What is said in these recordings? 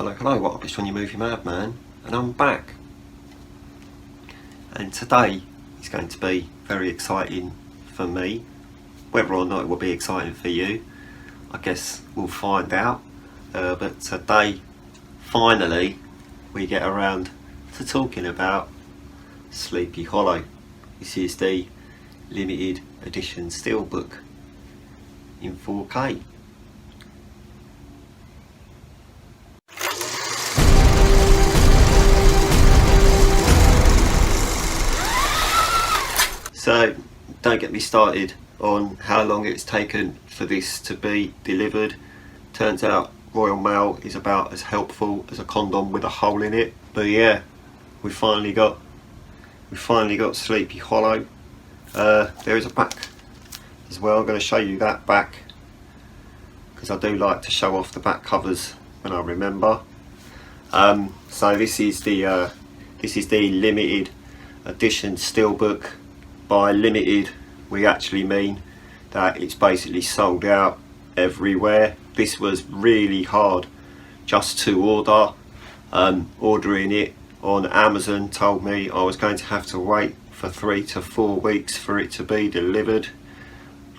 Hello, what up? It's on your Movie Madman, and I'm back. And today is going to be very exciting for me. Whether or not it will be exciting for you, I guess we'll find out. But today, finally, we get around to talking about Sleepy Hollow. This is the limited edition Steelbook in 4K. So don't get me started on how long it's taken for this to be delivered. Turns out Royal Mail is about as helpful as a condom with a hole in it. But yeah, we finally got Sleepy Hollow. There is a back as well. I'm going to show you that back because I do like to show off the back covers when I remember. So this is the limited edition Steelbook. By limited, we actually mean that it's basically sold out everywhere. This was really hard just to order. Ordering it on Amazon told me I was going to have to wait for 3 to 4 weeks for it to be delivered.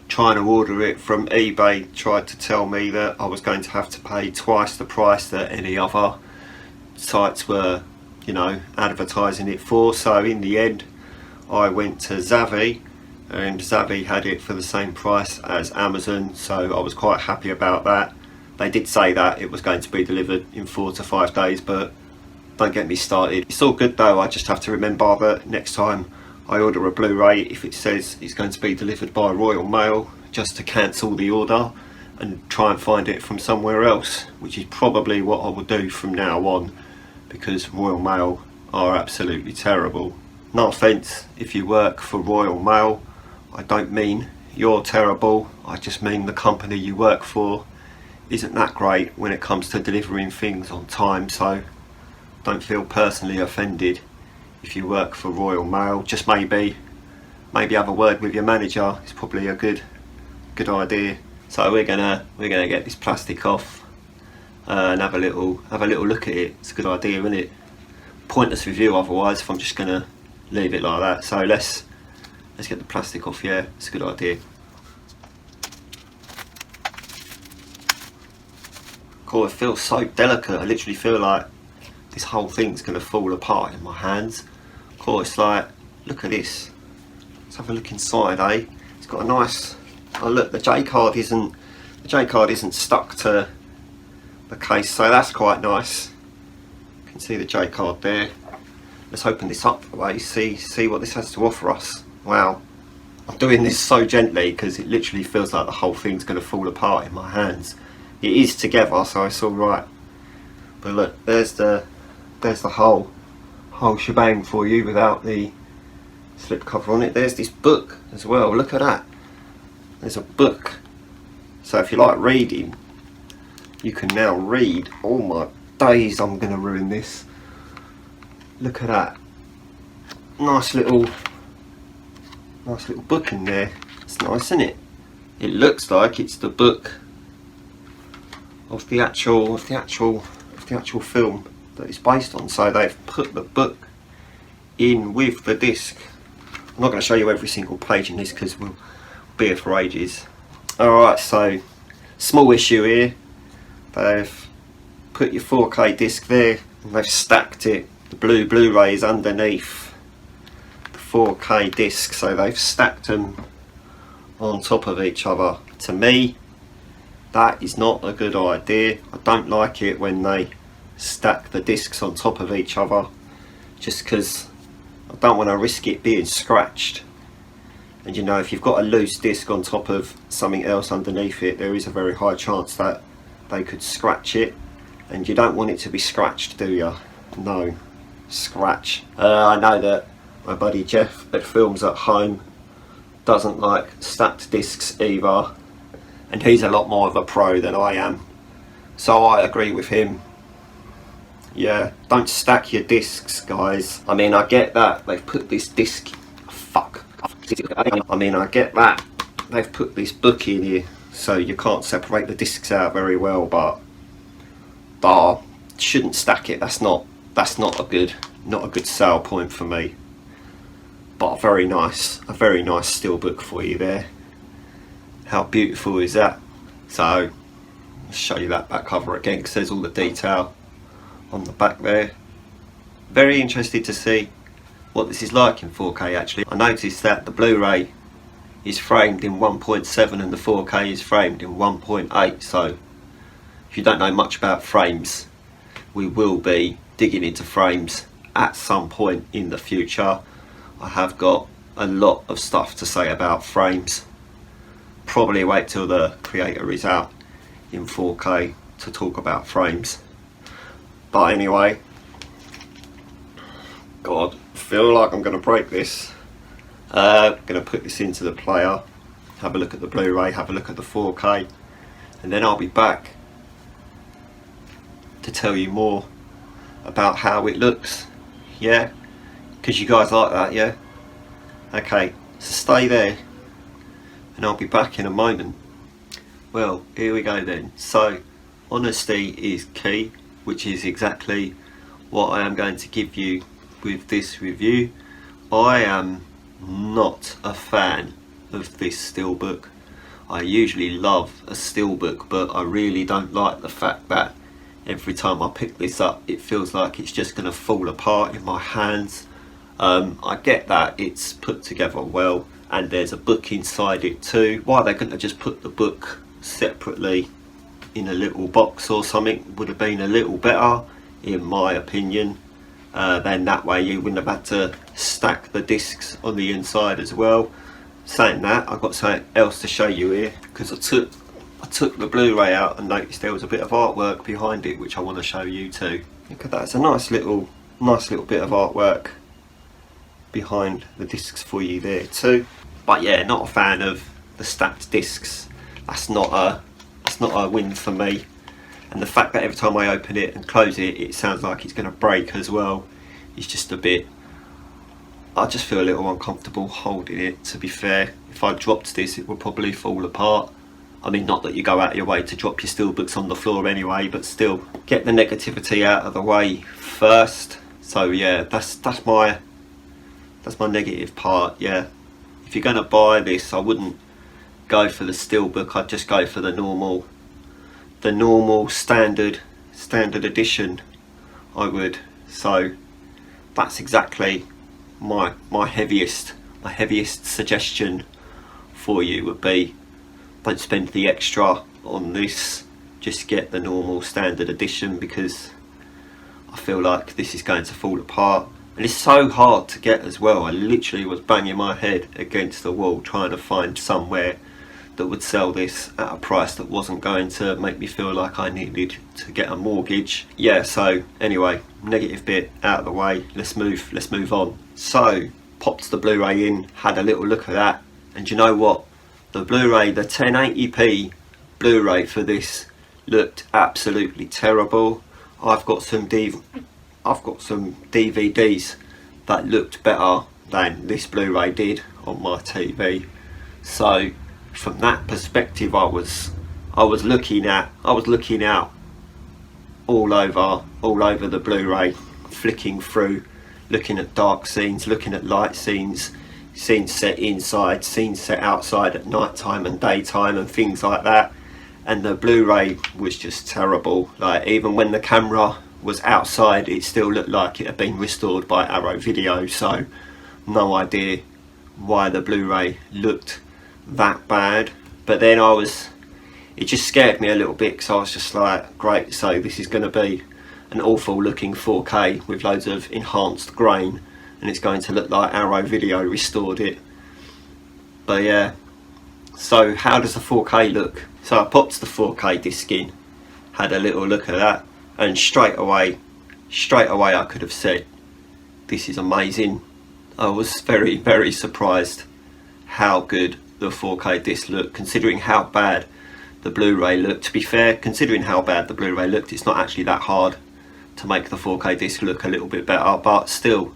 Trying to order it from eBay tried to tell me that I was going to have to pay twice the price that any other sites were, advertising it for. So in the end, I went to Zavvi, and Zavvi had it for the same price as Amazon, so I was quite happy about that. They did say that it was going to be delivered in 4 to 5 days, but don't get me started. It's all good though. I just have to remember that next time I order a Blu-ray, if it says it's going to be delivered by Royal Mail, just to cancel the order and try and find it from somewhere else, which is probably what I will do from now on, because Royal Mail are absolutely terrible. No offence if you work for Royal Mail, I don't mean you're terrible, I just mean the company you work for isn't that great when it comes to delivering things on time, so don't feel personally offended if you work for Royal Mail. Just maybe have a word with your manager. It's probably a good idea. So we're gonna get this plastic off and have a little look at it. It's a good idea, isn't it? Pointless review otherwise if I'm just gonna leave it like that. So let's get the plastic off. Yeah, it's a good idea. Cool, it feels so delicate. I literally feel like this whole thing's gonna fall apart in my hands. Cool, it's like, look at this. Let's have a look inside, eh? It's got a nice, oh look, the J card isn't stuck to the case, so that's quite nice. You can see the J card there. Let's open this up, see what this has to offer us. Wow, I'm doing this so gently because it literally feels like the whole thing's going to fall apart in my hands. It is together, so it's all right. But look, there's the whole shebang for you without the slip cover on it. There's this book as well. Look at that. There's a book. So if you like reading, you can now read. Oh my days, I'm going to ruin this. Look at that. Nice little book in there. It's nice, isn't it? It looks like it's the book of the actual film that it's based on. So they've put the book in with the disc. I'm not going to show you every single page in this because we'll be here for ages. Alright, so small issue here. They've put your 4K disc there and they've stacked it. The Blu-ray is underneath the 4K disc, so they've stacked them on top of each other. To me, that is not a good idea. I don't like it when they stack the discs on top of each other, just because I don't want to risk it being scratched. And if you've got a loose disc on top of something else underneath it, there is a very high chance that they could scratch it, and you don't want it to be scratched, do you? No. Scratch. I know that my buddy Jeff at Films at Home doesn't like stacked discs either, and he's a lot more of a pro than I am, so I agree with him. Yeah, don't stack your discs, guys. I mean, I get that they've put this disc, I get that they've put this book in here so you can't separate the discs out very well, but shouldn't stack it. That's not a good sale point for me. But a very nice Steelbook for you there. How beautiful is that? So I'll show you that back cover again, because there's all the detail on the back there. Very interested to see what this is like in 4K actually. I noticed that the Blu-ray is framed in 1.7 and the 4K is framed in 1.8. So if you don't know much about frames, we will be digging into frames at some point in the future. I have got a lot of stuff to say about frames. Probably wait till the Creator is out in 4K to talk about frames. But anyway, God, I feel like I'm going to break this. I'm going to put this into the player, have a look at the Blu-ray, have a look at the 4K, and then I'll be back to tell you more about how it looks. Yeah, because you guys like that, yeah? Okay, so stay there and I'll be back in a moment. Well, here we go then. So honesty is key, which is exactly what I am going to give you with this review. I am not a fan of this Steelbook. I usually love a Steelbook, but I really don't like the fact that every time I pick this up it feels like it's just going to fall apart in my hands. I get that it's put together well and there's a book inside it too. Why they're going to just put the book separately in a little box or something would have been a little better in my opinion. Then that way you wouldn't have had to stack the discs on the inside as well. Saying that, I've got something else to show you here, because I took the Blu-ray out and noticed there was a bit of artwork behind it which I want to show you too. Look at that, it's a nice little bit of artwork behind the discs for you there too. But yeah, not a fan of the stacked discs. That's not a win for me. And the fact that every time I open it and close it, it sounds like it's going to break as well, is just a bit... I just feel a little uncomfortable holding it, to be fair. If I dropped this it would probably fall apart. I mean, not that you go out of your way to drop your Steelbooks on the floor anyway, but still, get the negativity out of the way first. So yeah, that's my negative part, yeah. If you're going to buy this, I wouldn't go for the Steelbook, I'd just go for the normal standard edition, I would. So that's exactly my heaviest suggestion for you would be, don't spend the extra on this, just get the normal standard edition, because I feel like this is going to fall apart. And it's so hard to get as well. I literally was banging my head against the wall trying to find somewhere that would sell this at a price that wasn't going to make me feel like I needed to get a mortgage. Yeah, so anyway, negative bit out of the way, let's move on. So popped the Blu-ray in, had a little look at that, and you know what, the Blu-ray, the 1080p Blu-ray for this looked absolutely terrible. I've got some DVDs that looked better than this Blu-ray did on my TV. So from that perspective, I was looking out all over the Blu-ray, flicking through, looking at dark scenes, looking at light scenes, scenes set inside, scenes set outside at night time and daytime and things like that. And the Blu-ray was just terrible. Like, even when the camera was outside, it still looked like it had been restored by Arrow Video. So no idea why the Blu-ray looked that bad. But then it just scared me a little bit, because I was just like, great, so this is going to be an awful looking 4K with loads of enhanced grain, and it's going to look like Arrow Video restored it. But yeah, so how does the 4K look? So I popped the 4K disc in, had a little look at that, and straight away I could have said, this is amazing. I was very surprised how good the 4K disc looked, considering how bad the Blu-ray looked. To be fair, considering how bad the Blu-ray looked, it's not actually that hard to make the 4K disc look a little bit better, but still,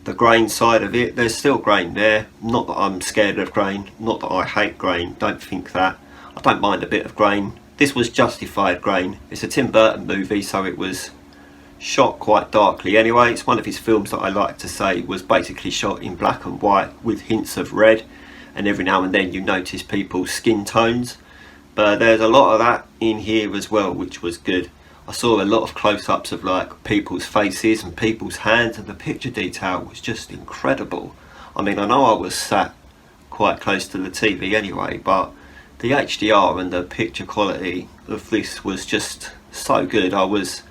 the grain side of it, there's still grain there. Not that I'm scared of grain, not that I hate grain, don't think that. I don't mind a bit of grain. This was justified grain. It's a Tim Burton movie, so it was shot quite darkly anyway. It's one of his films that I like to say was basically shot in black and white with hints of red, and every now and then you notice people's skin tones, but there's a lot of that in here as well, which was good. I saw a lot of close-ups of like people's faces and people's hands, and the picture detail was just incredible. I mean, I know I was sat quite close to the TV anyway, but the HDR and the picture quality of this was just so good. I was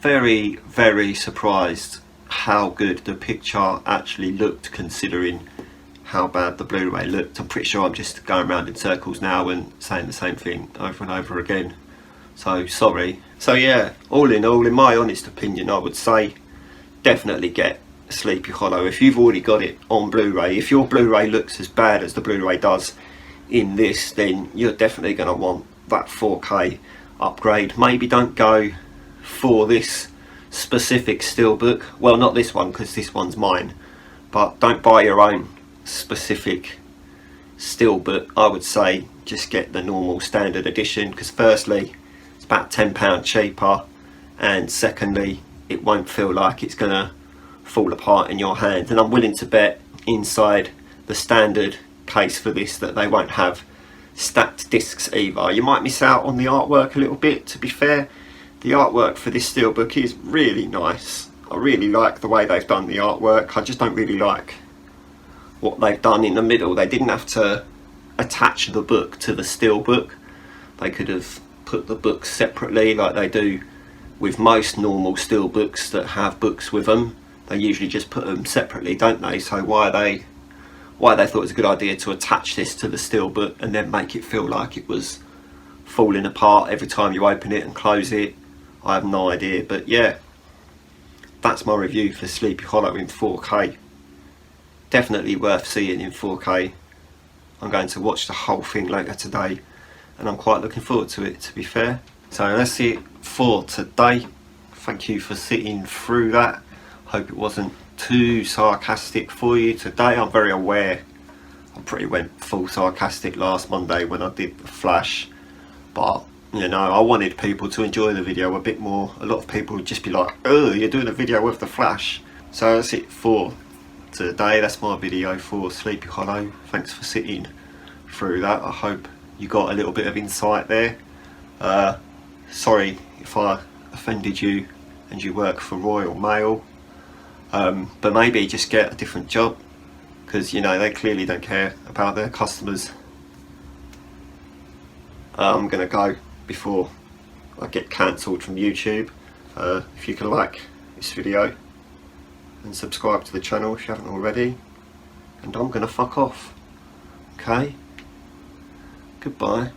very, very surprised how good the picture actually looked, considering how bad the Blu-ray looked. I'm pretty sure I'm just going around in circles now and saying the same thing over and over again, so sorry. So yeah, all in all, in my honest opinion, I would say definitely get Sleepy Hollow if you've already got it on Blu-ray. If your Blu-ray looks as bad as the Blu-ray does in this, then you're definitely going to want that 4K upgrade. Maybe don't go for this specific Steelbook, well, not this one because this one's mine, but don't buy your own specific Steelbook. I would say just get the normal standard edition, because firstly it's about £10 cheaper, and secondly it won't feel like it's gonna fall apart in your hand. And I'm willing to bet inside the standard case for this that they won't have stacked discs either. You might miss out on the artwork a little bit, to be fair. The artwork for this Steelbook is really nice. I really like the way they've done the artwork. I just don't really like what they've done in the middle. They didn't have to attach the book to the Steelbook. They could have put the books separately like they do with most normal Steelbooks that have books with them. They usually just put them separately, don't they? So why they thought it was a good idea to attach this to the Steelbook and then make it feel like it was falling apart every time you open it and close it, I have no idea. But yeah, that's my review for Sleepy Hollow in 4K. Definitely worth seeing in 4K. I'm going to watch the whole thing later today, and I'm quite looking forward to it, to be fair. So that's it for today. Thank you for sitting through that. Hope it wasn't too sarcastic for you today. I'm very aware I pretty went full sarcastic last Monday when I did the Flash, but you know, I wanted people to enjoy the video a bit more. A lot of people would just be like, oh, you're doing a video with the Flash. So that's it for today. That's my video for Sleepy Hollow. Thanks for sitting through that. I hope you got a little bit of insight there. Sorry if I offended you and you work for Royal Mail, but maybe just get a different job, because you know they clearly don't care about their customers. I'm gonna go before I get cancelled from YouTube. If you can like this video and subscribe to the channel if you haven't already, and I'm gonna fuck off. Okay, goodbye.